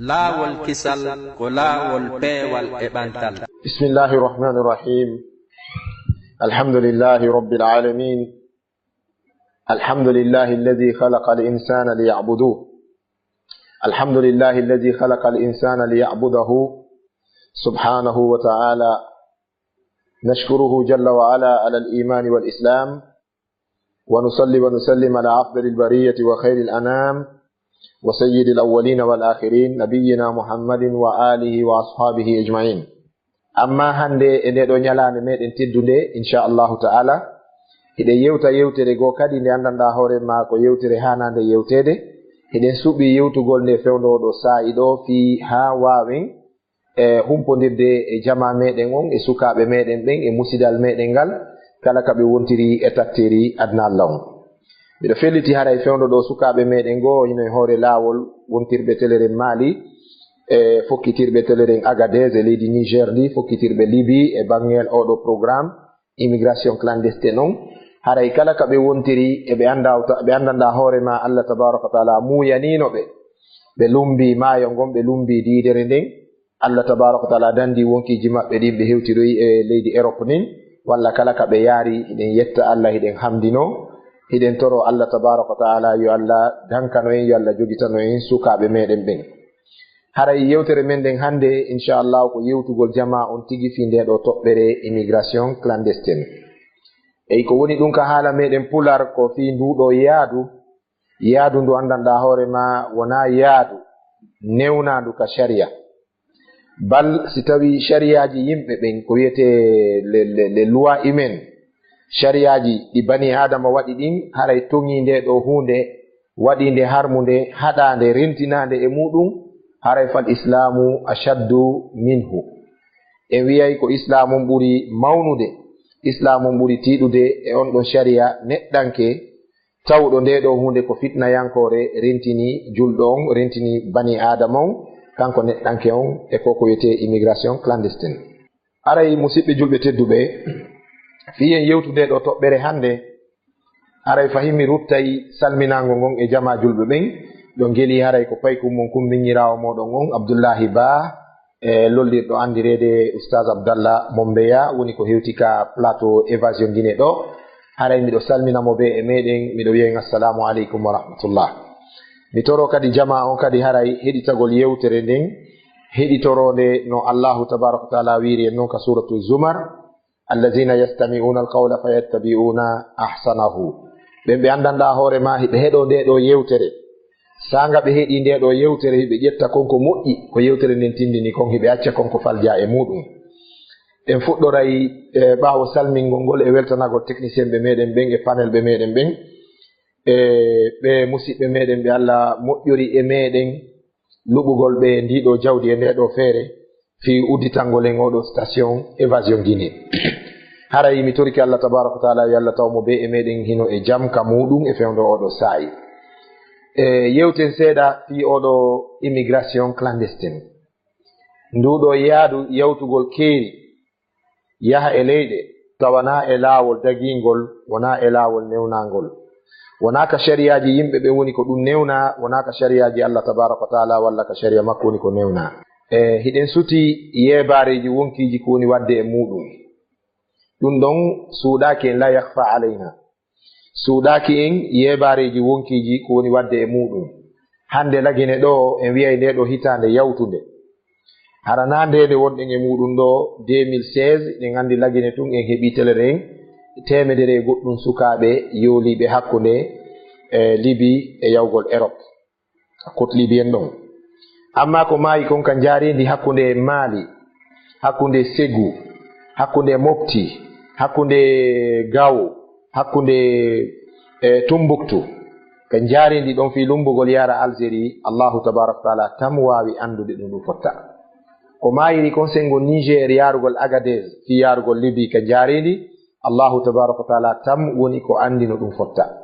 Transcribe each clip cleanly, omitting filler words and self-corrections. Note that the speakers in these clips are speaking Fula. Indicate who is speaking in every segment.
Speaker 1: laawol kisal ko laawol peewal e ɓantal.
Speaker 2: Bismillahi rahmani rahim. Alhamdulillahi rabbil alamin. Alhamdulillahi alladhi khalaqa al-insana liya'buduhu. Alhamdulillahi alladhi khalaqa al-insana liya'budahu subhanahu wa ta'ala. نشكره جل وعلا على الإيمان والإسلام ونصلي ونسلم على أفضل البرية وخير الأنام وسيد الأولين والآخرين نبينا محمد وآله وأصحابه أجمعين. أما هندي إن دنيا نميت إن تدني إن شاء الله تعالى إذا يوتا رجو كدي نعندنا دهور ما كو يوتا رهانا ده يوتا ده إذا سوبي يوتا قول نفعله دو سايدو في هواوين humpondirde e jama meɗen on e sukaɓe meɗen ɓen e musidal meɗen ngal kala kaɓe wontiri e tattiri adna Allah on. Miɗo felliti haray fewndo ɗo sukaɓe meɗen go hino e hoore laawol wontirɓe teleren Mali e fokkitirɓe teleren Agadez e leydi Niger ndi fokkitirɓe Libye e bangel oɗo programme immigration clandestine on. Haray kala kaɓe wontiri e ɓe andanda hoorema Allah tabaraka wa taala muyaninoɓe ɓe lumbi maayo ngon ɓe lumbi diidere nden Allah tabaraka wa taala dandi wonkiji maɓɓe ɗin ɓe hewtiroyi e leydi Europe nin walla kala ka ɓe yaari hiɗen yetta Allah hiɗen hamdino hiɗen toro Allah tabaraka wa taala yo Allah dankano en yo Allah jogitano en sukaɓe meɗen ɓen. Haray yewtere men ɗen hande inchallah ko yewtugol jama on tigi fi nde ɗo toɓɓere immigration clandestine. Eyi ko woni ɗum ka haala meɗen pular ko fi nduɗo yaadu ndu andanɗa hoorema wona yaadu newnandu ka sharia. Bal si tawi shariaji yimɓe ɓen ko wiyete le loi humaine shariaji ɗi bani adama waɗi ɗin haray toŋi nde ɗo hunde waɗi nde harmude haɗande rentinande e muɗum haray fal islamu ashaddu minhu. En wiyay ko islamum ɓuri mawnude islamum ɓuri tiɗude e on ɗon sharia neɗɗanke tawɗo nde ɗo hunde ko fitnayankore rentini julɗo on rentini bani adama on kanko neɗɗanke on e koko wiyete immigration clandestine. Aray musidɓe julɓe tedduɓe fiyen yewtude ɗo toɓɓere hande aray fahimi ruttay salminago ngon e jama julɓe ɓen ɗo geli haray ko paykum mon kummiñirawo moɗon on Abdoullahi Ba e lollirɗo andirede oustaz Abdallah Mombeya woni ko hewti ka plateau évasion guine ɗo haray miɗo salminamo be e meɗen miɗo wiyen assalamu aleykum wa rahmatullah. Mi toro kadi jama on kadi haray heɗitagol yewtere nden heɗitorode no Allahu tabaraka wa taala wiri en noon ka suratu Zumar allazina yastami'una alqawla fayattabi'una ahsanahu. Ɓe andanɗa hoorema hiɓe heɗo nde ɗo yewtere sanga ɓe heeɗi nde ɗo yewtere hiɓe ƴetta konko moƴƴi ko yewtere nden tindini kon hiɓe acca konko falja e muɗum. En fuɗɗoray ɓaawo salmingol ngol e weltanagol technicien ɓe meɗen ɓen e panel ɓe meɗen ɓen ɓe musidɓe meɗen ɓe Allah moƴƴori e meɗen luɓugol ɓe ndiɗo jawdi e ndeɗo feere fi udditangol en oɗo station évasion guine. Haray mi toriki Allah tabaraka wa taala yo Allah tawmo be e meɗen hino e jam ka muɗum e fewndo oɗo saayi. Yewten seeɗa fi oɗo immigration clandestine nduɗo yaadu yawtugol keeri yaha e leyɗe tawana e laawol dagingol wona e laawol newnangol. Wona ka shariaji yimɓe ɓe woni ko ɗum newna wona ka shariaji Allah tabaraka wa taala walla ka sharia makko woni ko newna. Hiɗen suti yebareji wonkiji ko woni wadde e muɗum ɗum ɗon suuɗaki en la yakhfa alayna suuɗaki en yebareji wonkiji ko woni wadde e muɗum. Hande lagine ɗo en wiyay nde ɗo hitande yawtude harana ndede wonɗen e muɗum ɗo 2016 ɗen andi lagine tun en heeɓi telere en temedere goɗɗum sukaɓe yooliɓe hakkunde Libye e yawgol Europe côte libyen ɗon. Amma ko maayi kon ka jaridi hakkunde Mali hakkunde Ségou hakkunde Mopti hakkunde Gao hakkunde Tombouctou ka jaridi ɗon fi lumbugol yara Algérie Allahu tabaraka wa taala tam wawi andude ɗum ɗum fotta. Ko maayiri kon sengo Niger yarugol Agadez fi yarugol Libye ka jaridi Allahu tabaraka wa taala tam woni ko andi no ɗum fotta.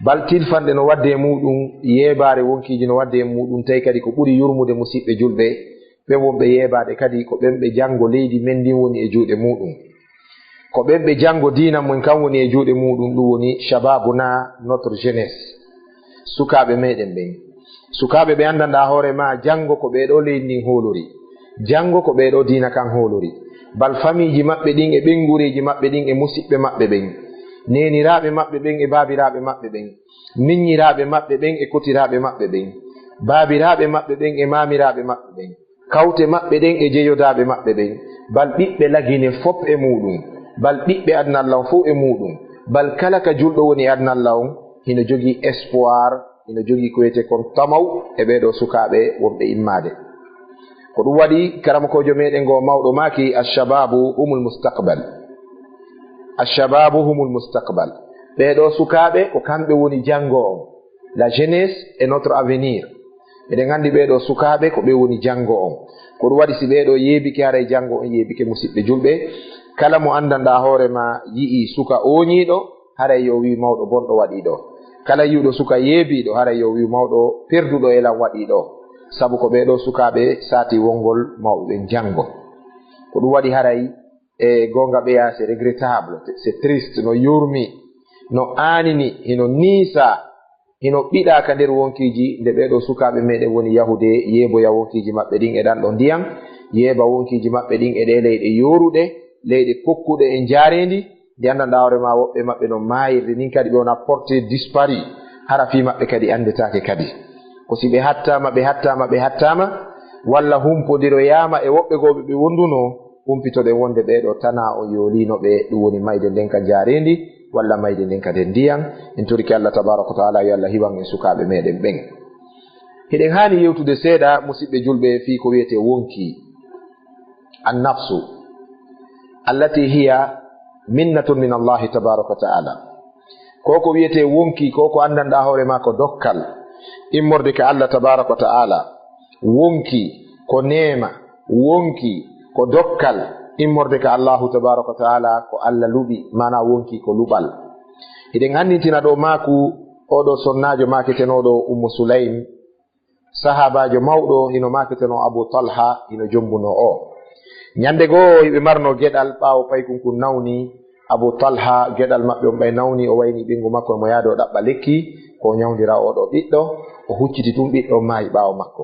Speaker 2: Bal tilfanɗe no wadde muɗum yebare wonkiji no wadde muɗum tawi kadi ko ɓuri yurmude musidɓe julɓe ɓe wonɓe yebade kadi ko ɓen ɓe jango leydi men ndin woni e juuɗe muɗum ko ɓen ɓe jango dina mum kam woni e juuɗe muɗum ɗum woni shababuna notre jeunesse sukaɓe meɗen ɓen sukaɓe ɓe andanda hoore ma jango ko ɓeɗo leydi ndin holori, jango ko ɓeɗo dina kan holori, bal famiji maɓɓe ɗin e ɓengureji maɓɓe ɗin e musidɓe maɓɓe ɓen, neniraɓe maɓɓe ɓen e babiraɓe maɓɓe ɓen, miññiraɓe maɓɓe ɓen e kotiraɓe maɓɓe ɓen, babiraɓe maɓɓe ɓen e mamiraɓe maɓɓe ɓen, kawte maɓɓe ɗen e jeyodaɓe maɓɓe ɓen, bal ɓiɓɓe lagine fop e muɗum, bal ɓiɓɓe adnallah on fo e muɗum, bal kala ka julɗo woni adnallah on hino jogui espoir, hino jogui ko wiyete kon tamaw e ɓeɗo sukaɓe wonɓe immade. ko ɗum waɗi karamakojo meɗen go mawɗo maki alshababu humul mustaqbal, alshababu humul mustaqbal, ɓeɗo sukaɓe ko kamɓe woni jango on, la jeunesse est notre avenir. eɗen andi ɓeɗo sukaɓe ko ɓe woni jango on. ko ɗum waɗi si ɓeɗo yeebike haray jango on yeebike musidɓe julɓe, kala mo andanɗa hoorema yii suka oñiɗo haray yo wi mawɗo bonɗo waɗiɗo, kala yiwɗo suka yeebiɗo haray yo wi mawɗo perduɗo elan waɗiɗo, sabu ko ɓeɗo sukaɓe sati wongol mawɓe jango. ko ɗum waɗi haray e gonga ɓeya c'est regrettable, c'est triste, no yurmi, no anini, hino niisa, hino ɓiɗaka nder wonkiji nde ɓeɗo sukaɓe meɗen woni yahude yeeboya wonkiji maɓɓe ɗin e ɗanɗo ndiyam, yeeba wonkiji maɓɓe ɗin e ɗe leyɗe yoruɗe, leyɗe kokkuɗe e jarendi, nde andanɗa hoorema woɓɓe maɓɓe no mayirde nin kadi ɓe wona porté disparu, hara fi maɓɓe kadi andetake kadi. ko si ɓe hattama walla humpodiroyama e woɓɓe goɓe ɓe wonduno, humpitoɗe wonde ɓeɗo tana o yolinoɓe, ɗum woni mayde nden ka jarendi walla mayde nden kadi ndiyam. en toriki Allah tabaraka wa taala yo Allah hiwan en sukaɓe meɗen ɓen. hiɗen hani yewtude seeɗa musidɓe julɓe fi ko wiyete wonki annafsu allati hiya minnatun min Allahi tabaraka wa taala. ko wiyete wonki ko andanɗa hoorema ko dokkal immorde ka Allah tabaraka wa taala, wonki ko nema, wonki ko dokkal immorde ka Allahu tabaraka wa taala, ko Allah luɓi, mana wonki ko luɓal. hiɗen annitina ɗo maku oɗo sonnajo maketenoɗo Ummu Sulaym, sahabajo mawɗo hino maketeno Abu Talha hino jombuno o. ñande goo hiɓe marno geɗal ɓawo paykunku nawni, Abu Talha geɗal maɓɓe on ɓay nawni, o wayni ɓingu makko mo yaade o ɗaɓɓa lekki ko ñawdira oɗo ɓiɗɗo, o hucciti tum ɓiɗɗo maayi ɓawo makko.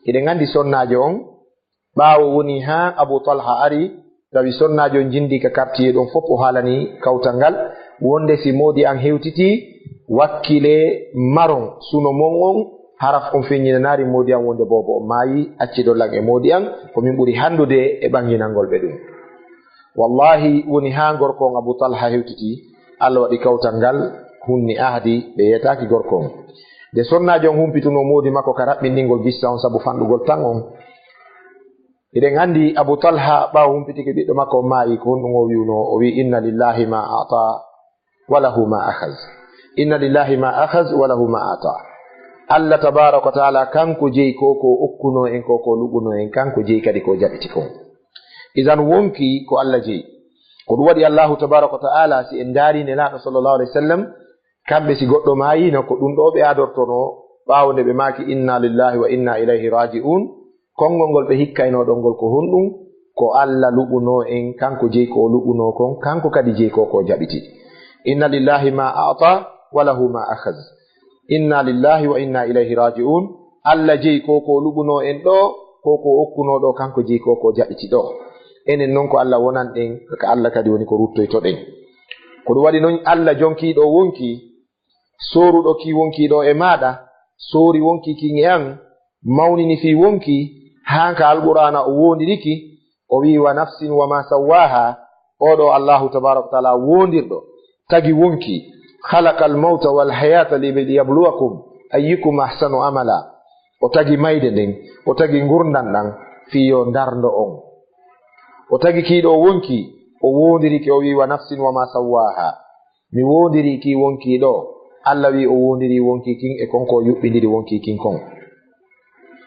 Speaker 2: hiɗen andi sonnajo on ɓawo woni ha Abu Talha ari, tawi sonnajo jindi ka quartier ɗon fof o haalani kawtal ngal, wonde si modi an hewtiti wakkile maron suno mon on haraf on feññinanari modi an wonde bobo o maayi, acci dollan e modi an ko min ɓuri handude e ɓanginalngol ɓe ɗum. wallahi woni ha gorko on Abu Talha hewtiti, Allah waɗi kawtal ngal hunni ahdi ɓe yetaki gorko on. nde sonnajo on humpituno modi makko ka raɓɓindingol gissa on sabu fanɗugol tan on. eɗen andi Abu Talha ɓawo humpitiki ɓiɗɗo makko o maayi, ko honɗum o wiwno, o wi inna lillahi ma ata walahu ma akhaz, inna lillahi ma akhaz walahu ma ata. Allah tabaraka wa taala kanko jeyi ko okkuno en ko luɓuno en, kanko jeyi kadi ko jaɓiti kon. idan wonki ko Allah jeyi. ko ɗum waɗi Allahu tabaraka wa taala si en daari nelaɗo sallallahu alaihi wasallam, kamɓe si goɗɗo maayino ko ɗum ɗo ɓe adortono ɓawo nde ɓe maaki inna lillahi wa inna ilayhi raji'un, konngol ngol ɓe hikkaynoɗon ngol ko honɗum, ko Allah luɓuno en, kanko jeyi ko luɓuno kon, kanko kadi jeyi ko jaɓiti. inna lillahi ma ata walahu ma akhaz, inna lillahi wa inna ilayhi raji'un. Allah jeyi ko luɓuno en ɗo, ko okkuno ɗo, kanko jeyi ko jaɓiti ɗo. enen noon ko Allah wonan ɗen, ka Allah kadi woni ko ruttoytoɗen. ko ɗum waɗi noon Allah jonkiɗo wonki, soruɗo ki wonkiɗo e maɗa, sori wonki kin e an, mawnini fi wonki, hanka alqur'ana o wondiriki, o wi wa nafsin wa ma sawaha. oɗo Allahu tabaraka wa taala wondirɗo tagi wonki, khalaqa al-mauta wal hayata liyabluwakum ayyukum ahsanu amala. o tagi mayde nden, o tagi gurdan ɗan fi yo dardo on. o tagi kiɗo wonki, o wondiriki, o wi wa nafsin wa ma sawaha, mi wondiri ki wonki ɗo. Allah wi o wondiri wonki kin e konko yuɓɓidiri wonki kin kon.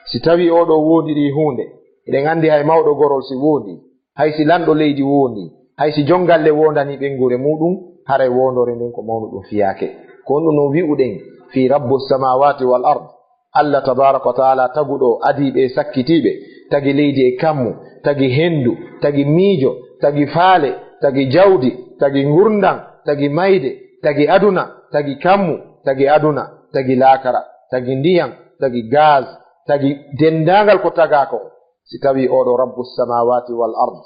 Speaker 2: si tawi oɗo wondiri hunde, eɗen andi hay mawɗo gorol si wondi, hay si lanɗo leydi wondi, hay si jongalle wondani ɓengure muɗum, haray wondore nden ko mawnu ɗum fiyake. ko honɗum no wi'uɗen fi rabbu samawati wal ard, Allah tabaraka wa taala taguɗo adiɓe sakkitiɓe, tagi leydi e kammu, tagi hendu, tagi miijo, tagi faale, tagi jawdi, tagi gurdan, tagi mayde, tagi aduna, tagi kammu, tagi aduna, tagi laakara, tagi ndiyam, tagi gaz tagi dendagal ko tagako si tawi oɗo rabbus samawati wal ard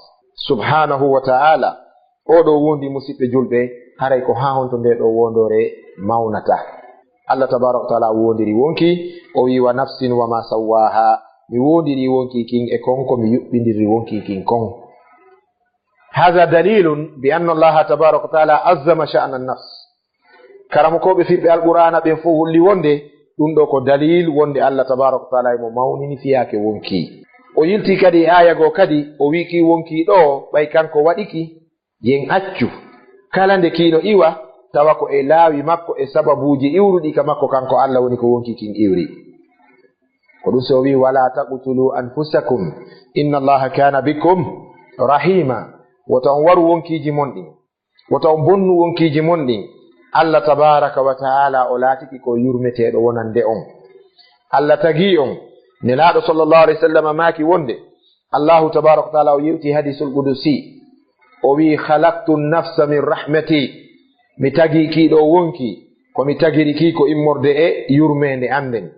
Speaker 2: subhanahu wa ta'ala oɗo wondi musidɓe julɓe haray ko ha honto nde ɗo wondore mawnata. Allah tabaraka wa ta'ala wondiri wonki o wi wa nafsin wa ma sawaha mi wondiri wonki kin e konko mi yuɓɓindiri wonki kin kon. هذا دليل بأن الله تبارك وتعالى عظم شأن النفس. karamokoɓe fiɓɓe alqur'ana ɓen fof holli wonde ɗum ɗo ko dalil wonde Allah tabaraka wa ta'ala mo mawnini fiyake wonki. O yilti kadi aya go kadi o wiki wonki ɗo ɓay kanko waɗiki yen accu kala nde kiino iwa tawa ko e laawi makko e sababuji iwruɗi ka makko kanko Allah woni ko wonki kin iwri. ko ɗum so wi wala taqtulu anfusakum inna allaha kana bikum rahima. woto on waru wonkiji mon ɗin woto on bonnu wonkiji mon ɗin Allah tabaraka wa ta'ala o laatiki ko yurmeteɗo wonande on. Allah tagi on nelaɗo sallallahu alaihi wasallam maaki wonde Allahu tabaraka wa ta'ala o yewti hadisul qudusi o wi khalaqtu an-nafsa min rahmati mi tagi kiɗo wonki ko mi tagiri ki ko immorde e yurmende anden.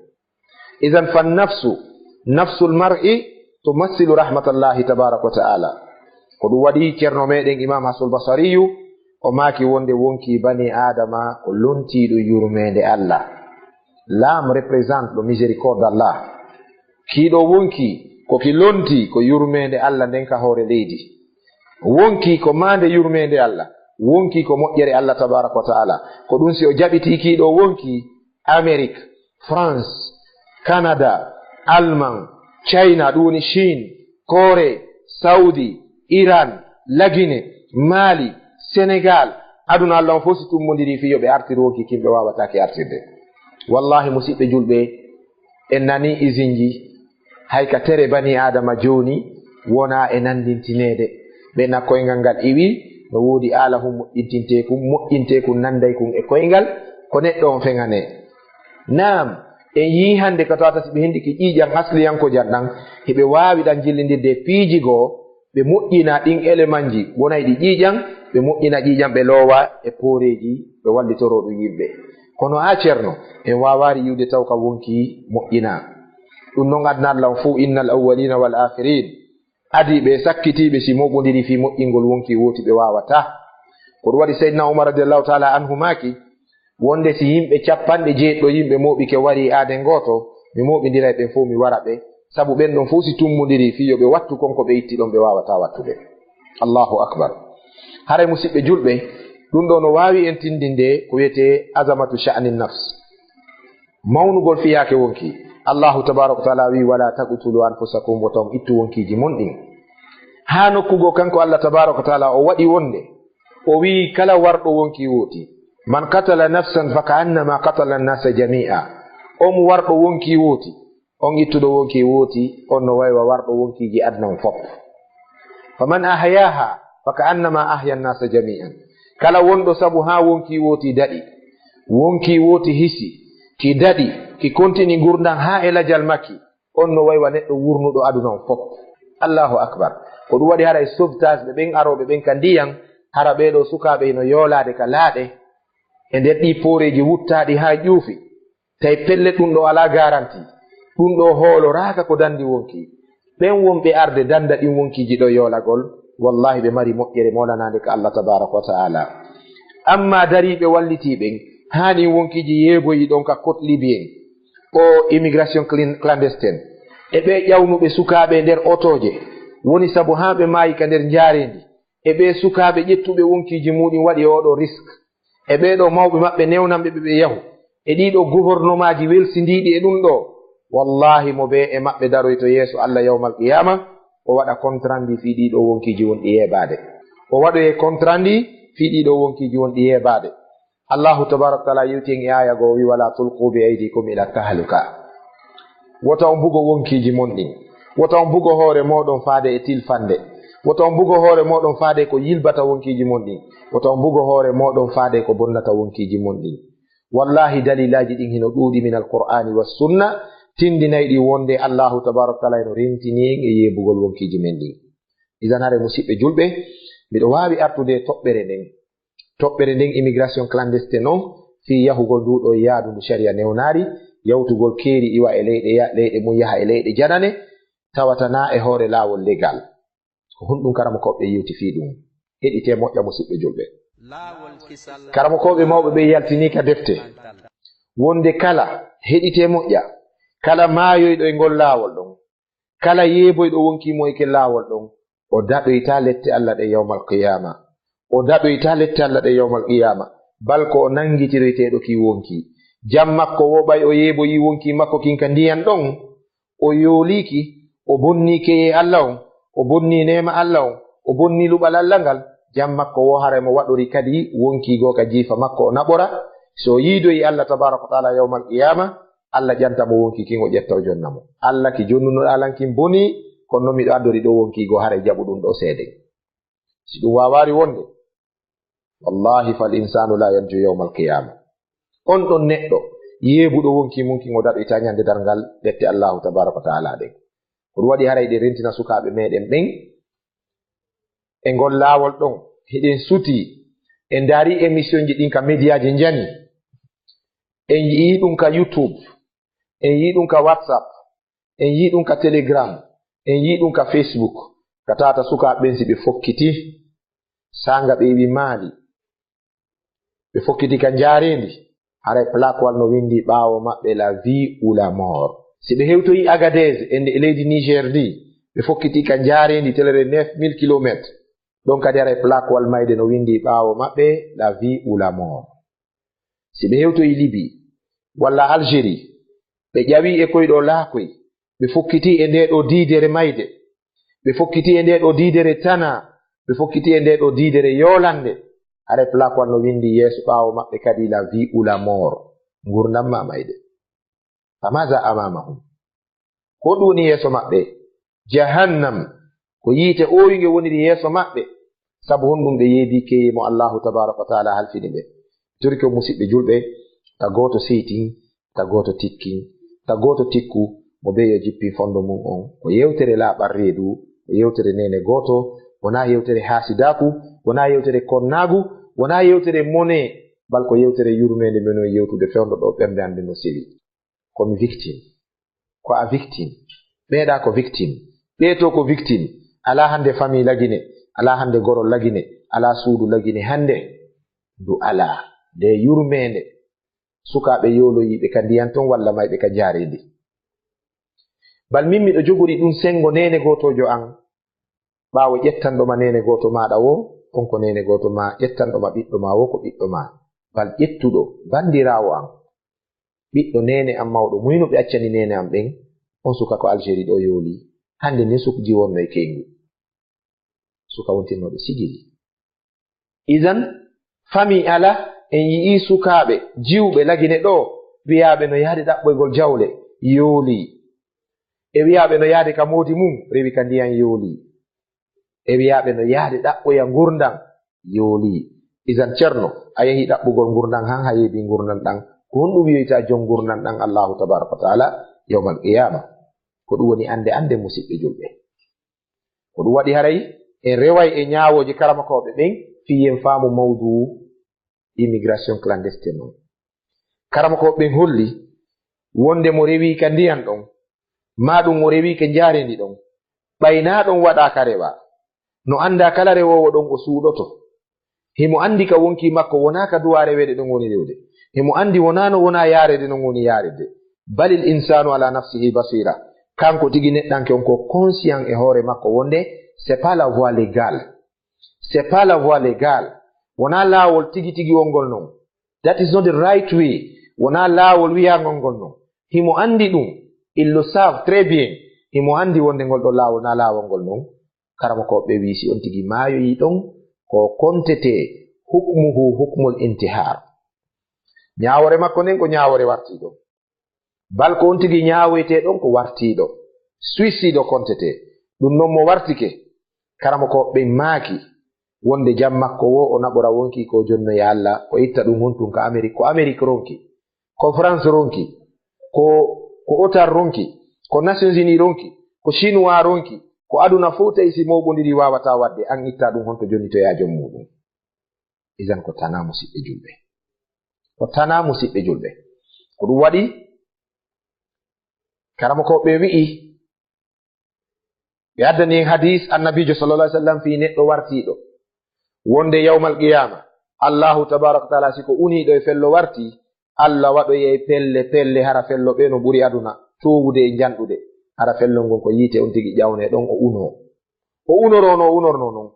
Speaker 2: idan fan nafsu nafsul mar'i tumassilu rahmatallahi tabaraka wa ta'ala. ko ɗum waɗi ceerno meɗen imam hasul basariyu o maaki wonde wonki bani adama ko lontiɗo yurmede Allah. l'âme représente le miséricorde d'Allah. kiɗo wonki ko ki lonti ko yurmede Allah nden ka hoore leydi. wonki ko mande yurmede Allah wonki ko moƴƴere Allah tabaraka wa ta'ala. ko ɗum si o jaɓiti kiɗo wonki Amérique, France, Canada, Allemagne, China, ɗum woni Chine, Corée, Saudi, Iran, Lagine, Mali, Sénégal, aduna Allah on fof si tummodiri fiyo ɓe artir wonki kimɓe wawatake artirde. wallahi musidɓe julɓe en nani isinji hay ka tere bani adama joni wona e nandintinede ɓe na koyngal ngal iwi no woodi ala hum moƴƴintekum nanday kum e koyngal ko neɗɗo on feŋane. nam en yi hande ka tawata si ɓe hendiki ƴiiƴan hasliyanko janɗan heɓe wawi ɗan jillidirde piiji goo ɓe moƴƴina ɗin élément ji wonay ɗi ƴiiƴan ɓe moƴƴina ƴiiƴan ɓe loowa e pooreji ɓe wallitoro ɗum yimɓe. kono ha ceerno en wawari yiwde taw ka wonki moƴƴina. ɗum noon adna Allah fuu innal awwalina wal akhirin adi ɓe sakkitiɓe si moɓodiri fi moƴƴingol wonki woti ɓe wawata. ko ɗum waɗi sayyidina Umar radiallahu taala anhu maki wonde si yimɓe 100 yimɓe moɓike wari aaden goto mi moɓidira ɓen fof mi wara ɓe sabu ɓen ɗon fof si tummodiri fiyo ɓe wattu konko ɓe itti ɗon ɓe wawata wattude. Allahu akbar. haray musidɓe julɓe ɗum ɗo no wawi en tindinde ko wiyete azamatu sha'ni nafs mawnugol fiyake wonki. Allahu tabaraka wa ta'ala wi wala taqtulu anfusakum wotom ittu wonkiji mon ɗin. ha nokkugo kanko Allah tabaraka wa ta'ala o waɗi wonde o wi kala warɗo wonki woti man qatala nafsan faka annama qatala an-nasa jami'a. on warɗo wonki woti on ittuɗo wonki woti on no waywa warɗo wonkiji adnan fop. faman ahyaha faka annama ahya an-nasa jami'an. kala wonɗo sabu ha wonki woti daɗi wonki woti hisi ki daɗi ki kontini gurdan ha e lajal makki on no waywa neɗɗo wurnuɗo aduna fop. Allahu akbar. ko ɗum waɗi hara e sauvetage ɓe ɓen aroɓe ɓen ka ndiyan hara ɓeɗo sukaɓe no yoolade ka laaɗe e nder ɗi pooreji wuttaɗi ha ƴuufi tawi pelle ɗum ɗo ala garanti ɗum ɗo hooloraka ko dandi wonki ɓen wonɓe arde danda ɗin wonkiji ɗo yoolagol wallahi ɓe mari moƴƴere molanade ka Allah tabaraka wa ta'ala. amma dariɓe wallitiɓen hani wonkiji yeegoyi ɗon ka côte libyen o immigration clandestine e ɓe ƴawnuɓe sukaɓe nder otoje woni sabu ha ɓe maayi ka nder jaarendi e ɓe sukaɓe ƴettuɓe wonkiji muɗum waɗi oɗo risque e ɓeɗo mawɓe maɓɓe newnanɓe ɓe yahu e ɗiɗo gouvernement ji welsindiɗi e ɗum ɗo wallahi mo ɓe e maɓɓe daroy to yeeso Allah yawmal qiyama o waɗa contrandi fi ɗiɗo wonkiji wonɗi yeɓade o waɗoye contrandi fi ɗiɗo wonkiji wonɗi yeɓade. Allahu tabaraka taala yewtien e aya goo wi wala tulqu bi aydikum ila tahluka. wota on bugo wonkiji mon ɗin wota on bugo hoore moɗon faade e tilfande wota on bugo hoore moɗon faade ko yilbata wonkiji mon ɗin wota on bugo hoore moɗon faade ko bonnata wonkiji mon ɗin. wallahi dalilaji ɗin hino ɗuuɗi min alqur'ani was sunna tindinayɗi wonde Allahu tabaraka taala eno rentini en e yeebugol wonkiji men ɗin. idan hare musidɓe julɓe miɗo wawi artude toɓɓere nden immigration clandestine on fi yahugol nduɗo yaadu ndu sharia newnari yawtugol keeri iwa e leyɗe mum yaha e leyɗe janane tawata na e hoore laawol legal ko honɗum karamokoɓe yewti fi ɗum heɗite moƴƴa musidɓe julɓe karamokoɓe mawɓe ɓe yaltini ka defte wonde kala heɗite moƴƴa kala maayoyɗo e ngol laawol ɗon kala yeeboyɗo wonkimo e ke laawol ɗon o daɗoyta lette Allah ɗe yawmal qiyama o daɗoyta lette Allah ɗe yawmal qiyama balko o nangitireteɗo ki wonki jam makko woɓay o yeeboyi wonki makko kinka ndiyan ɗon o yooliki o bonni keye Allah on o bonni nema Allah on o bonni luɓal Allah ngal jam makko wo hare mo waɗori kadi wonkigo ka jiifa makko o naɓora so yiidoyi Allah tabaraka wa taala yawmal qiyama Allah ƴantamo wonki kin o ƴetta o jonnamo Allah ki jonnunoɗa lankin boni kono miɗo andori ɗo wonkigo hare jaɓu ɗum ɗo seede si ɗum wawari wonde wallahi fal insanu la yanju yawmal qiyama on ɗon neɗɗo yeebuɗo wonki mum kin o daɗoyta ñande darngal ɗette Allahu tabaraka wa taala ɗen ko ɗum waɗi haray ɗe rentina sukaɓe meɗen ɓen e ngol laawol ɗon heɗen suti en daari émission ji ɗin ka médiaji jani en yii ɗum ka YouTube en yii ɗum ka WhatsApp en yii ɗum ka Telegram en yii ɗum ka Facebook ka tata sukaɓe ɓen si ɓe fokkiti sanga ɓe wi maali ɓe fokkiti ka jaarendi haray plaquewal no windi ɓaawo maɓɓe la vie ou la mort si ɓe hewtoyi Agadez e leydi Niger ndi ɓe fokkiti ka jaarendi telere 9000 kilométres ɗon kadi haray plaquewal mayde no windi ɓaawo maɓɓe la vie ou la mort si ɓe hewtoyi Libye walla Algérie ɓe ƴawi e koyɗo laakoy ɓe fokkiti e nde ɗo diidere mayde ɓe fokkiti e nde ɗo diidere Tana ɓe fokkiti e nde ɗo diidere Yolande haray plaquewal no windi yeeso ɓaawo maɓɓe kadi la vie ou la mort ngurdam ma mayde famaza amamahum ko ɗum woni yeeso maɓɓe jahannam ko yiite ooyinge woniri yeeso maɓɓe sabu honɗum ɓe yeedi keye mo Allahu tabaraka wa taala halfini ɓe tori ko musidɓe julɓe ta gooto seytin ta gooto tikkin ta gooto tikku mo be yo jippi fondo mum on ko yewtere laaɓar reedu ko yewtere nene gooto wona yewtere haasidaku wona yewtere konnaagu wona yewtere mone bal ko yewtere yurmede men o yewtude fewndo ɗo ɓernde ande no sewi komi victime ko a victime ɓeeɗa ko victime ɓeeto ko victime ala hande famille lagine ala hande gorol lagine ala suudu lagine hande ndu ala nde yurmede sukaɓe yoloyiɓe ka ndiyan ton walla mayɓe ka jaarendi bal min miɗo jogori ɗum sengo nene gotojo an ɓaawo ƴettanɗoma nene goto maɗa wo on ko nene goto ma ƴettanɗoma ɓiɗɗo ma wo ko ɓiɗɗo ma bal ƴettuɗo bandirawo an ɓiɗɗo nene am mawɗo muyno ɓe accani nene am ɓen on suka ko Algérie ɗo yooli hande ne sukji wonno e kengu suka wontinnoɓe sigili idan fami ala en yii sukaɓe jiwɓe lagine ɗo wiyaɓe no yahde ɗaɓɓoygol jawle yooli e wiyaɓe no yahde ka mooti mum rewi ka ndiyan yooli e wiyaɓe no yahde ɗaɓɓoya gurdam yooli idan ceerno a yehi ɗaɓɓugol gurdam han ha yeebi gurdam ɗan ko honɗum wiyoyta jon gurdam ɗan Allahu tabaraka wa taala yawmal qiyama ko ɗum woni ande musidɓe julɓe ko ɗum waɗi haray en reway e ñaawoje karamakoɓe ɓen fiyen faamu mawdu immigration clandestine on karamakoɓe ɓen holli wonde mo rewi ka ndiyan ɗon ma ɗum mo rewi ka jaarendi ɗon ɓayna ɗon waɗa ka rewa no anda kala rewowo ɗon o suuɗoto himo andi ka wonki makko wona ka duwa rewede ɗon woni rewde himo andi wona no wona yarede ɗon woni yarede balil insanu ala nafsihi basira kanko tigi neɗɗanke on ko conscient e hoore makko wonde c'est pas la voie légale c'est pas la voie légale wona laawol tigi tigi wongol non that is not the right way wona laawol wiyagol ngol non himo andi ɗum ils le savent très bien himo andi wonde ngol ɗo laawol na laawol ngol non karama ko ɓe wi si on tigi maayoyi ɗon ko kontete hukmuhu hukmul intihar ñaawore makko nden ko ñaawore wartiɗo bal ko on tigi ñaawoyte ɗon ko wartiɗo suicido kontete ɗum noon mo wartike karama ko ɓe maaki wonde jam makko wo o naɓora wonki ko jonnoya Allah o itta ɗum hontun ka Amérique ko Amérique ronki ko France ronki ko Otar ronki ko Nations Unies ronki ko Chinois ronki ko aduna fof tawi si mawɓodiri wawata wadde an itta ɗum honto joni to ya jom muɗum isan ko tana musidɓe julɓe ko tana musidɓe julɓe ko ɗum waɗi karama ko ɓe wi'i ɓe addani en hadis annabijo sallallah alih sallam fi neɗɗo wartiɗo wonde yawmal qiyama allahu tabaraka wa taala siko uniɗo e fello warti allah waɗoye pelle pelle hara fello ɓe no ɓuri aduna towude e janɗude hara fello ngon ko yiite on tigi ƴawne ɗon o unorono o unorno noon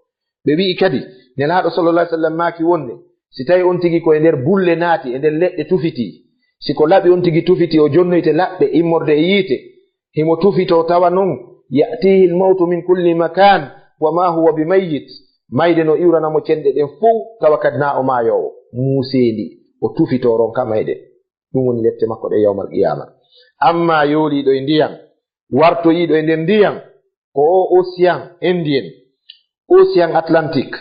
Speaker 2: ɓe wi'i kadi nelaɗo sallallah alih sallam maaki wonde si tawi on tigi koye nder bulle naati e nder leɗɗe tufiti siko laɓi on tigi tufiti o jonnoyte laɓɓe immorde e yiite himo tufito tawa noon yatihi lmawtu min kulli makan wa ma huwa bimayyit mayde no iwranamo cenɗe ɗen fof tawa kadi na o maayowo muusendi o tufitoron ka mayde ɗum woni lette makko ɗe yawmal qiyama amma yooliɗo e ndiyam wartoyiɗo e nder ndiyam ko o océan indien océan atlantique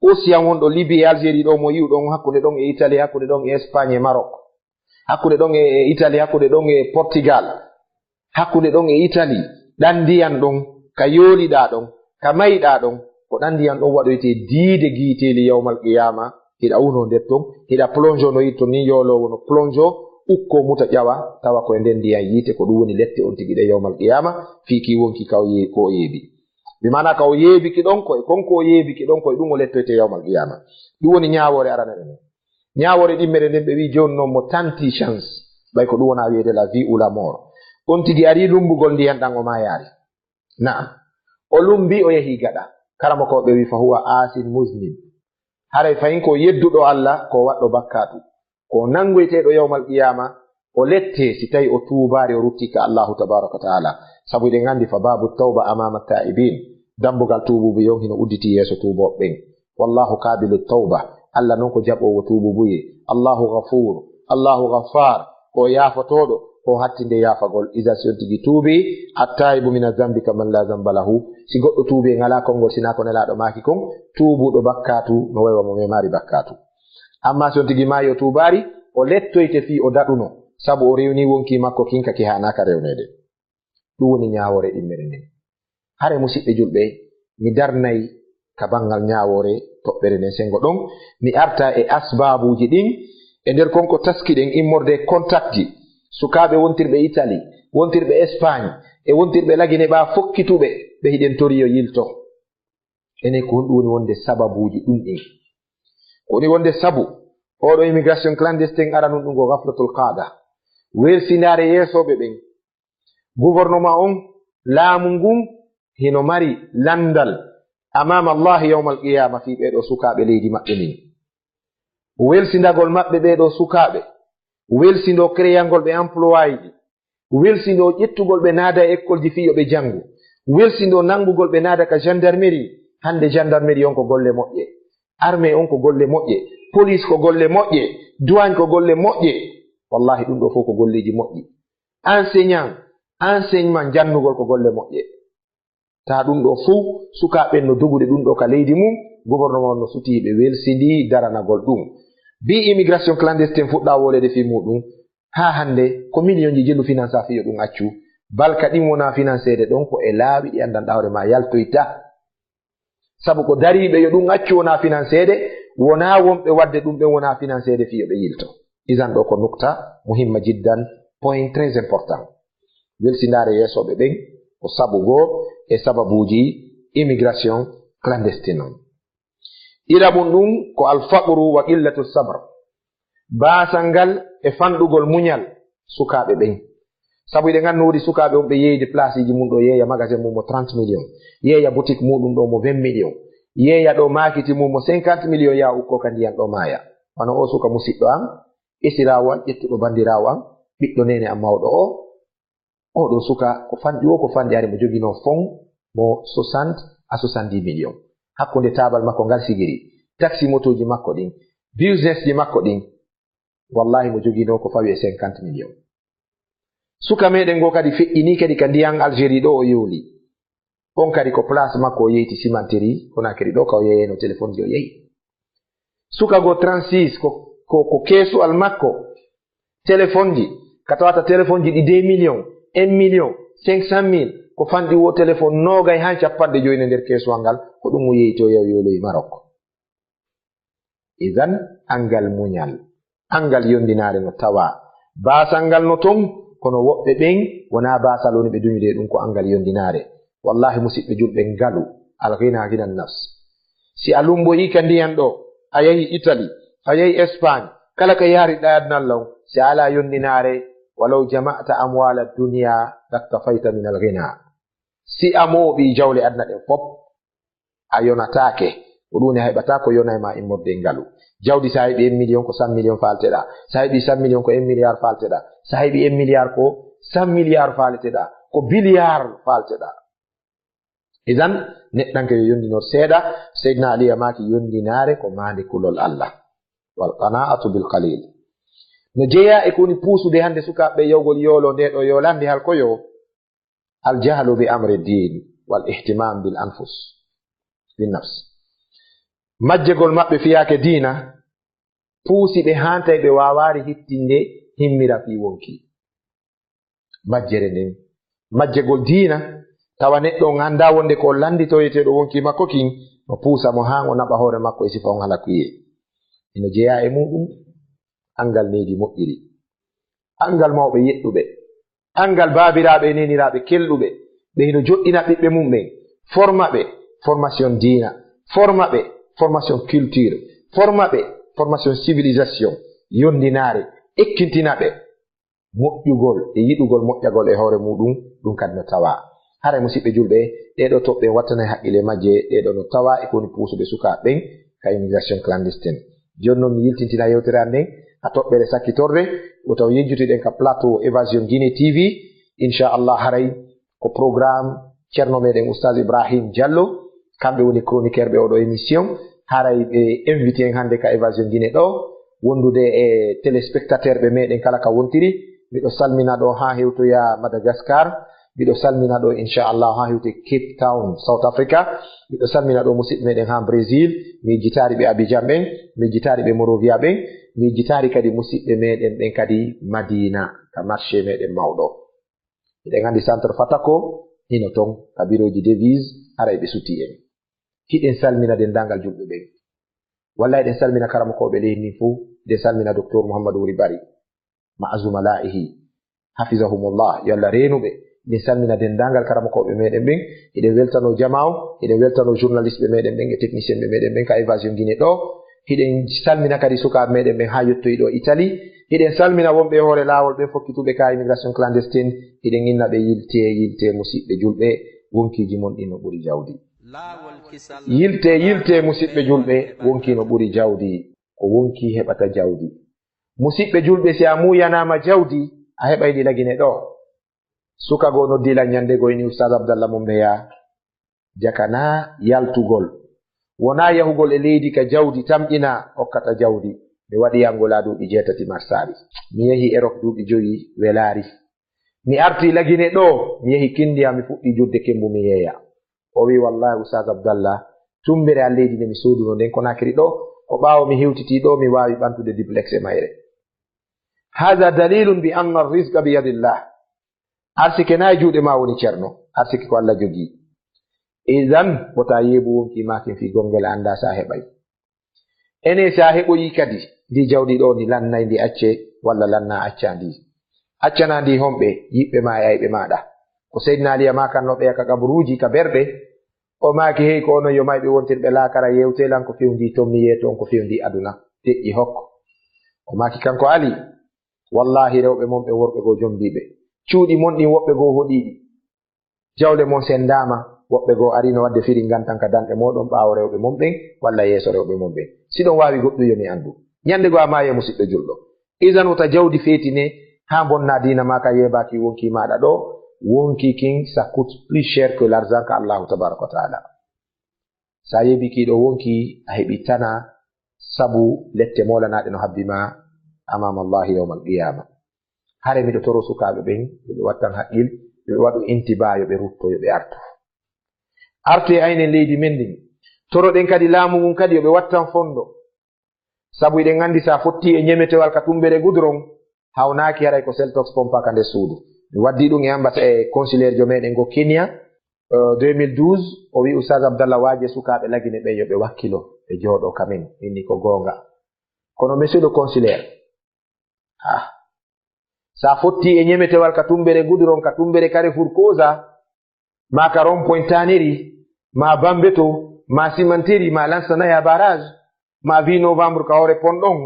Speaker 2: océan wonɗo Libye e Algérie ɗo mo yiwɗon hakkude ɗon e Italie hakkude ɗon e Espagne e Maroc hakkude ɗon e Italie hakkude ɗon e Portugal hakkude ɗon e Italie ɗan ndiyan ɗon ka yooliɗa ɗon ka mayɗa ɗon ko ɗan ndiyan ɗon waɗoyte diide giiteli yawmal qiyama hiɗa uno nder ton hiɗa plonge no yitto ni yoolowo no plonge ukko muta ƴawa tawa koye nden ndiyan yiite ko ɗum woni lette on tigi ɗe yawmal qiyama fiiki wonki ko o yeebi mi mana ka o yeebiki ɗon koye konko o yeebiki ɗon koye ɗum o lettoyte yawmal qiyama ɗum woni ñaawore aranere nden ñaawore ɗimmere nden ɓe wi joni noon mo tanti chance ɓay ko ɗum wona wiyede la vie ou la mort on tigi ari lumbugol ndiyan ɗan o mayaari naam o lumbi o yehi gaɗa karama ko ɓe wi fa huwa asin muslim haray fayin ko yedduɗo Allah ko waɗɗo bakkatu ko nangoyteɗo yawmal qiyama o lette si tawi o tuubaari o ruttika Allahu tabaraka wa taala sabu eɗen andi fa babu tawba amama taibin dambugal tuububu yon hino udditi yeeso tuuboɓe ɓen wallahu kabilu tawba Allah noon ko jaɓowo tuububuye Allahu ghafur Allahu ghaffar ko yaafotoɗo ko hattinde yaafagol isa si on tigi tuubi attaibu min azambi kaman la zamba lahu si goɗɗo tuubi ngala konngol sina ko nelaɗo maaki kon tuubuɗo bakkatu no waywa mo memari bakkatu amma si on tigi maayi o tuubaari o lettoyte fi o daɗuno sabu o rewni wonki makko kinkaki hanaka rewnede ɗum woni ñaawore ɗimmere nden hare musidɓe julɓe mi darnayi ka bangal ñaawore toɓɓere nden sengo ɗon mi arta e asbabuji ɗin e nder konko taskiɗen immorde contact ji sukaaɓe wontirɓe Italie wontirɓe Espagne e wontirɓe lagine ɓa fokkituɓe ɓe hiɗen toriyo yilto enen ko ɗum woni wonde sababuji ɗum ɗin woni wonde sabu oɗo immigration clandestine ara nun ɗum ko gaflatul qada welsinare yeesoɓe ɓen gouvernement on laamu ngun hino mari landal amama allahi yawmal qiyama fi ɓeɗo sukaɓe leydi maɓɓe nin welsindagol maɓɓe ɓeɗo sukaɓe welsindo créyangol ɓe employé ji welsindo ƴettugol ɓe naada e école ji fiyoɓe janngu welsindo nangugol ɓe naada ka gendarmerie hande gendarmerie on ko golle moƴƴe armée on ko golle moƴƴe police ko golle moƴƴe douane ko golle moƴƴe wallahi ɗum ɗo fof ko golleji moƴƴi enseignement jannugol ko golle moƴƴe ta ɗum ɗo fuu sukaɓen no dogude ɗum ɗo ka leydi mum gouvernement no suti ɓe welsidi daranagol ɗum bi immigration clandestine fuɗɗa wolede fi muɗum ha hande ko million ji jellu finance a fiyo ɗum accu balka ɗin wona financede ɗon ko e laaɓi ɗi andanɗa hoore ma yaltoyta sabu ko dariɓe yo ɗum accu wona financede wona wonɓe wadde ɗum ɓen wona financede fiyo ɓe yilto isan ɗo ko nukta muhimma jiddan point très important welsindare yeesoɓe ɓen ko sabu goo e sababuji immigration clandestine on iraɓum ɗum ko alfaqru wa qillatu sabre basal ngal e fanɗugol muñal sukaɓe ɓen sabu eɗen ganndi woodi sukaɓe on ɓe yeyde place ji mum ɗo yeeya magasin mum mo 30 millions yeeya boutique muɗum ɗo mo 20 millions yeeya ɗo makiti mum mo 50 millions ya ukko ka ndiyan ɗo maaya wano o suka musidɗo am isirawo an ƴettuɗo bandirawo am ɓiɗɗo nene am mawɗo o ɗo suka ko fanɗi o ko fanɗi ari mo jogino fon mo 60 à 70 millions hakkunde tabal makko ngal sigiri taxi motoji makko ɗin business ji makko ɗin wallahi mo jogino ko fawi e 50 millions suka meɗen go kadi feƴƴini kadi ka ndiyan Algérie ɗo o yooli on kadi ko place makko o yeyti cimenterie Conakry ɗo ka o yeyeno téléphone ji o yeyi suka go 36 ko keesual makko téléphone ji ka tawata téléphone ji ɗi 2 millions 1 million 500 000 ko fanɗi wo téléphone nogay han capanɗe joyne nder keesuwal ngal ko ɗum o yeyi to yaw yoloyi Maroc idan angal muñal angal yondinare no tawa basal ngal no ton kono woɓɓe ɓen wona basaloni ɓe duñide ɗum ko angal yondinare. Wallahi musidɓe julɓe ngalu alghina ghina nafs. Si a lumboyi ka ndiyan ɗo a yahi Italy a yahi Espagne kala ka yaari ɗayadnallaw si ala yondinare walaw jama'ta amwala dunya laktafayta min alghina. Si a mooɓi jawle adna ɗen fop a yonatake ɗum ne heɓata ko yonay ma immorde ngalu. Jawdi sa heɓi 1 million ko 100 million falteɗa, sa heɓi 100 million ko 1 milliard falteɗa, sa heɓi 1 milliard ko 100 milliard falteɗa, ko billiard falteɗa. Idan neɗɗanke yo yondinor seeɗa. Seydina Ali amaki yondinare ko mande kulol Allah wal qana'atu bil qalil. No jeeya e koni puusude hande sukaɓe yawgol yolo nde ɗo yolande halkoyo al jahlu bi amri din wal ihtimam bil anfus bin nafs. Majjegol maɓɓe fiyake diina puusi ɓe hantay ɓe wawari hittinde himmira fi wonki majjere nden. Majjegol diina tawa neɗɗo on anda wonde ko landitoyeteɗo wonki makko kin no puusa mo ha o naɓa hoore makko e sifa on hala kuye. ino jeeya e muɗum angal needi moƴƴiri, angal mawɓe yeɗɗuɓe, angal baabiraaɓe e neniraaɓe kelɗuɓe, ɓe hino joɗɗina ɓiɓɓe mum ɓen, forma ɓe formation diina, forma ɓe formation culture, forma ɓe formation civilisation, yondinaare, ekkintina ɓe moƴƴugol e yiɗugol moƴƴagol e hoore muɗum. Ɗum kadi no tawa hara musidɓe julɓe ɗeɗo toɓɓe wattana haqqille majje ɗeɗo no tawa e koni puusuɓe sukaaɓe ɓen ka immigration clandestine. Joni noon mi yiltintina yewtere an nden ha toɓɓere sakkitorde o taw yejjutiɗen ka plateau évasion Guinée TV. Inchallah haray ko programme ceerno meɗen oustaz Ibrahim Diallo, kamɓe woni chroniqueur ɓe oɗo émission. Haray ɓe invité en hande ka évasion Guinée ɗo wondude e téléspectateur ɓe meɗen kala ka wontiri. Miɗo salmina ɗo ha hewtoya Madagascar, miɗo salmina ɗo inchallah ha hewte Cape Town South Africa, miɗo salmina ɗo musidɓe meɗen ha Brésil, mi jitari ɓe Abidjan ɓen, mi jitari ɓe Monrovia ɓen, mi jitari kadi musidɓe meɗen ɓen kadi Madina ka marché meɗen mawɗo. Miɗen andi centre Fatako hino ton ka biroji devise haray ɓe suti en. Hiɗen salmina dendagal julɓe ɓen, walla eɗen salmina karamokoɓe leydi ni fuu, eɗen salmina docteur Mouhamadou Wuri Bari ma'azumala'ihi hafizahumullah yo Allah renuɓe. Eɗen salmina dendagal karamokoɓe meɗen ɓen, eɗen weltano jama'o, eɗen weltano journaliste ɓe meɗen ɓen e technicien ɓe meɗen ɓen ka évasion Guinée ɗo. Hiɗen salmina kadi sukaɓe meɗen ɓen ha yettoyi ɗo Italie. Hiɗen salmina wonɓe hoore laawol ɓen fokkituɓe ka immigration clandestine. Hiɗen inna ɓe yilte musidɓe julɓe wonkiji mon ɗi no ɓuri jawdi. Yilte musidɓe julɓe wonki no ɓuri jawdi, ko wonki heɓata jawdi. Musidɓe julɓe si a muyanama jawdi a heɓay ɗi lagine ɗo. Suka go noddila nyande go ini Ustaz Abdallah Mumbeya jakana yaltugol wona yahugol e leydi ka jawdi tamƴina hokkata jawdi. Mi waɗi Angola duuɓi 7 marsari, mi yahi Europe duuɓi 5 welari, mi arti lagine ɗo mi yahi Kindia mi fuɗɗi jodde kembu mi yeeya. O wi wallahi Ustaz Abdallah tumbere a leydi nde mi soduno nden Conakry ɗo ko ɓaawo mi hewtiti ɗo mi wawi ɓantude duplex e mayre. Hada dalilun bi anna rizqa bi yadillah. Arsike na e juuɗe ma woni ceerno, arsike ko Allah jogii. Idan wota yeebu wonki makin fi gongel anda sa heɓay. Ene sa heɓoyi kadi ndi jawdi ɗo ndi lannay ndi acce walla lanna acca ndi. Accana ndi homɓe yiɓɓe ma e ayɓe maɗa. Ko Seydina Ali ma kannoɓe yaka kabaruji ka berɗe o maaki hey ko ono yo mayɓe wontirɓe laakara yewtelan ko fewndi tommi yeeto on ko fewndi aduna deƴƴi hokko. O maaki kanko Ali wallahi rewɓe mon ɓe worɓe go jombiɓe, cuuɗi mon ɗin woɓɓe goo hoɗiɗi, jawle mon sendama, woɓɓe goo arino wadde firi ngantan ka danɗe moɗon ɓaawo rewɓe mon ɓen walla yeeso rewɓe mon ɓen. Siɗon wawi goɗɗum yomi andu ñande go a maye musidɗo julɗo. Isan wota jawdi feetine ha bonna dina ma ka yebaki wonki maɗa ɗo. Wonki kin ça coûte plus cher que l'argent ka Allahu tabaraka wa taala. Sa yebiki ɗo wonki a heɓi tana sabu lette molanaɗe no habbima amama Allahi yawmal qiyama. Hare miɗo toro sukaɓe ɓen ɓe wattan haqqil, ɓe waɗu intibayo ɓe ruttoyo ɓe artu. Artu e aynen leydi men ndin. Toroɗen kadi laamu mum kadi yo ɓe wattan fondo. Sabu eɗen andi sa fotti e ñemetewal ka tumbere goudron hawnaki haray ko seltox pompa ka nder suudu. Mi waddi ɗum e ambata e consulaire jo meɗen go Kenya 2012 o wi Oustaz Abdallah waaje sukaɓe lagine ɓen yo ɓe wakkilo ɓe jooɗo kamen inni ko gonga. Kono monsieur le consulaire sa fotti e ñemetewal ka tumbere goudron ka tumbere Carrefour Koza ma ka rond point Taneri ma Bambeto ma Simanteri ma Lansanaya barrage ma vi novembre ka hore pondon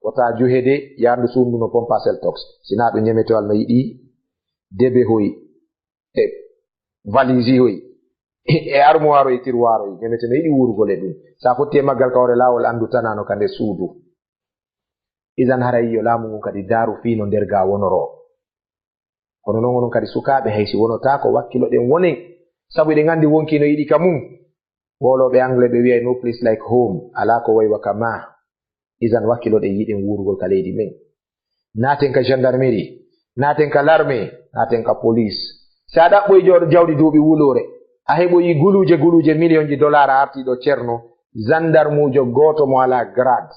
Speaker 2: wota juhede yandu sundu no pompa Seltox sina ɗo ñemetewal ma yiɗi debe hoy e valise hoy e armoire e tiroir hoy ñemete no yiɗi wurgole ɗum sa fotti e maggal ka hore lawol andu tanano ka nde suudu idan haray yo laamu ngun kadi daaru fiino nder ga wonoro kono noon onon kadi sukaaɓe haysi wonota ko wakkilo ɗen wonen sabu eɗen anndi wonki no yiɗi ka mum woloɓe anglais ɓe wiyay no place like home ala ko waywa ka ma idan wakkilo ɗen yiɗen wurgol ka leydi men naaten ka gendarmerie naaten ka l'armée naaten ka police si a ɗaɓɓoye jawɗi duuɓi wulore a heɓoyi guluje million ji dollar a artiɗo ceerno gendarmujo gooto mo ala grade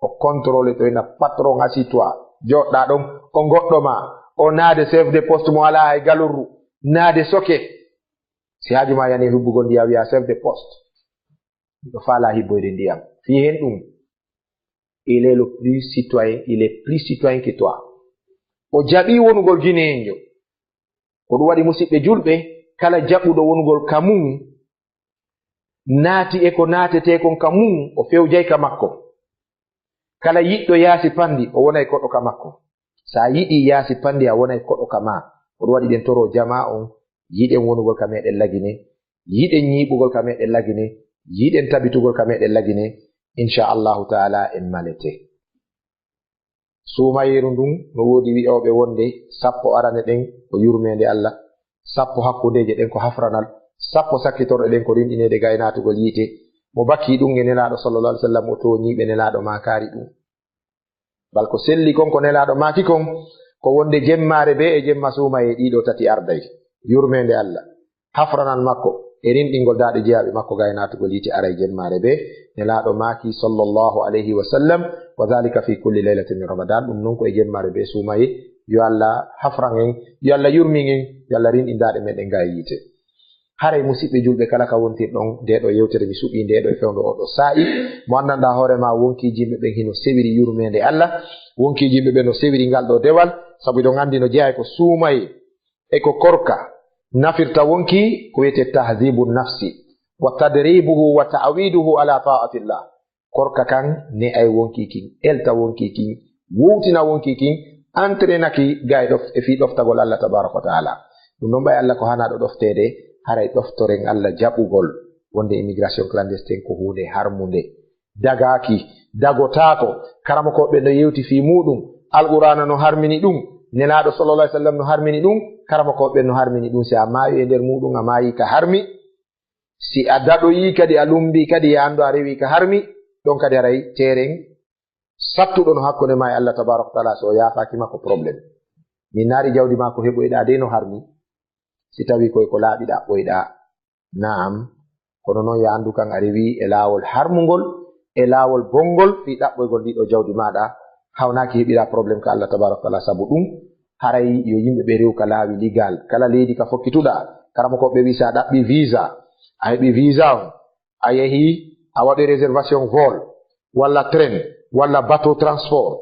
Speaker 2: o contrôle to ina patron assis-toi joɗɗa ɗon o goɗɗo ma o naade chef de poste mo ala hay galurru naade soke si haaju ma yani hubbugol ndiyam wiya chef de poste ɗo faala hibboyde ndiyam fi hen ɗum il est le plus citoyen il est plus citoyen que toi o jaɓi wonugol guinéenjo ko ɗum waɗi musidɓe julɓe kala jaɓuɗo wonugol ka mum naati e ko naatete kon ka mum o fewjay ka makko kala yiɗɗo yaasi pandi o wonay koɗo ka makko sa yiɗi yaasi pandi a wonay koɗo ka ma o ɗum waɗi ɗen toro jama on yiɗen wonugol ka meɗen lagine yiɗen ñiɓugol ka meɗen lagine yiɗen tabitugol ka meɗen lagine inchallahu taala en malete sumayeru ndun no woodi wi'oɓe wonde 10 arane ɗen ko yurmede Allah 10 hakkudeje ɗen ko hafranal 10 sakkitorɗe ɗen ko rinɗinede gaynatugol yiite mo bakki ɗum e nelaɗo sallallahu alaihi wasallam o to ñiɓe nelaɗo makari ɗum bal ko selli kon ko nelaɗo maki kon ko wonde jemmare be e jemma sumaye ɗiɗo tati arday yurmede Allah hafranal makko e rinɗingol daɗe jeyaɓe makko gaynatugol yiite aray jemmare be nelaɗo maki sallallahu alaihi wasallam wa dhalika fi kulli laylatin min ramadan ɗum non ko e jemmare be sumaye yo Allah hafran en yo Allah yurmin en yo Allah rinɗindaɗe meɗen ga yiite haray musidɓe julɓe kala ka wontirɗon ndeɗo yewtere mi suɓi ndeɗo e fewndo oɗo sa'i mo anndanɗa hoorema wonkiji yimɓe ɓen hino sewiri yurmede Allah wonkiji yimɓe ɓen no sewiri ngal ɗo dewal sabu ɗon anndi no jeeya ko suumaye e ko korka nafirta wonki ko wiyete tahdibu nafsi wa tadribuhu wa ta'widuhu ala ta'atillah korka kan ne ay wonki kin elta wonki kin wuutina wonki kin entrainaki ga e fi ɗoftagol Allah tabaraka wa taala ɗum noon ɓay Allah ko hanaɗo ɗoftede haray ɗoftoren Allah jaɓugol wonde immigration clandestine ko hunde harmunde dagaki dagotako karama koɓe no yewti fi muɗum alqur'ana no harmini ɗum nelaɗo sallallahu alaihi wasallam no harmini ɗum karama koɓe no harmini ɗum si a maayi e nder muɗum a maayi ka harmi si a daɗoyi kadi a lumbi kadi ya andu a rewi ka harmi ɗon kadi haray teren sattuɗo no hakkunde ma e Allah tabaraka wa taala so yafaki makko probléme min naari jawdi ma ko heɓoyɗa de no harmi si tawi koye ko laaɓiɗa ɓoyɗa naam kono noon ya andu kan a rewi e laawol harmugol e laawol bongol fi ɗaɓɓoygol ndiɗo jawdi maɗa hawnaki heɓira probléme ka Allah tabaraka wa taala sabu ɗum haray yo yimɓe ɓe rew ka laawi ligal kala leydi ka fokkituɗa karama ko ɓe wi sa ɗaɓɓi visa a heɓi visa on a yehi a waɗi réservation vol walla train walla bateau transport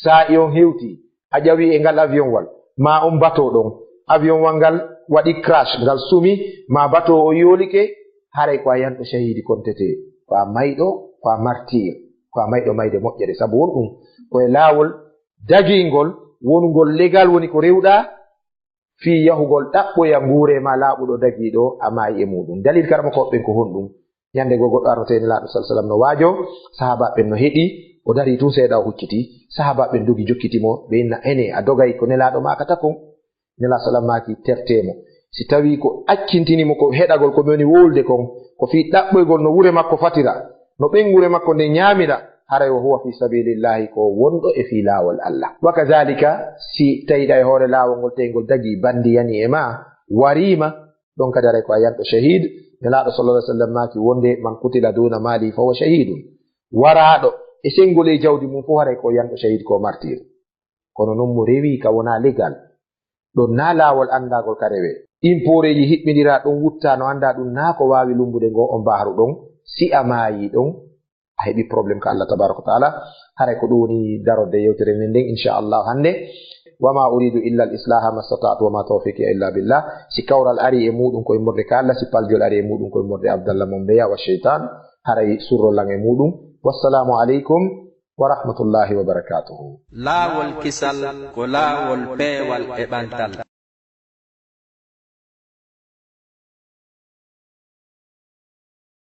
Speaker 2: sa'i on hewti a ƴawi e ngal avion wal ma on bateau ɗon avion wal ngal waɗi crash ngal sumi ma bateau o yoolike haray ko a yanɗo shahidi kontete ko a mayɗo ko a martyr ko a mayɗo mayde moƴƴere sabu won ɗum koye laawol dagingol wongol legal woni ko rewɗa fi yahugol ɗaɓɓoya nguure ma laaɓuɗo dagiɗo a maayi e muɗum dalil karama koɓɓen ko honɗum ñande go goɗɗo arnotene laaɗo sa sallam no waajo sahabaɓen no heɗi o dari tun seeɗa o hucciti sahabaɓen dogi jokkitimo ɓe inna ene a dogay ko nelaɗo maka takon nela salam maki tertemo si tawi ko accintinimo ko heɗagol ko woni wolde kon ko fi ɗaɓɓoygol no wure makko fatira no ɓen wure makko nde ñaamira haray o huwa fi sabilillahi ko wonɗo e fi laawol Allah wa kadhalika si tawiɗa e hoore laawol ngol tawigol dagi bandi yani e ma warima ɗon kadi aray ko a yanɗo shahid nelaɗo sallallahu alaihi wasallam maki wonde man kutila duna mali fa huwa shahidun waraɗo e sengol e jawdi mum fof haray ko yanɗo shahid ko martir kono noon mo rewi ka wona legal ɗon na laawol andagol ka rewe imporeji hiɓɓidira ɗon wutta no anda ɗum na ko wawi lumbude ngo o mbaaru ɗon si a maayi ɗon a heɓi probléme ka Allah tabaraka wa taala haray ko ɗum woni darode yewtere men nden inchallahu hannde wama uridu illa al islaha ma stata'tu wama tawfiqi illa billah. Si kawral ari e muɗum koye morde kala, si paljol ari e muɗum koye morde Abdallah Mombeya wa shaytan haray surrollan e muɗum. Wassalamu alaikum wa rahmatullahi wa barakatuhu.
Speaker 1: Lawol kisal ko lawol peewal e ɓantal.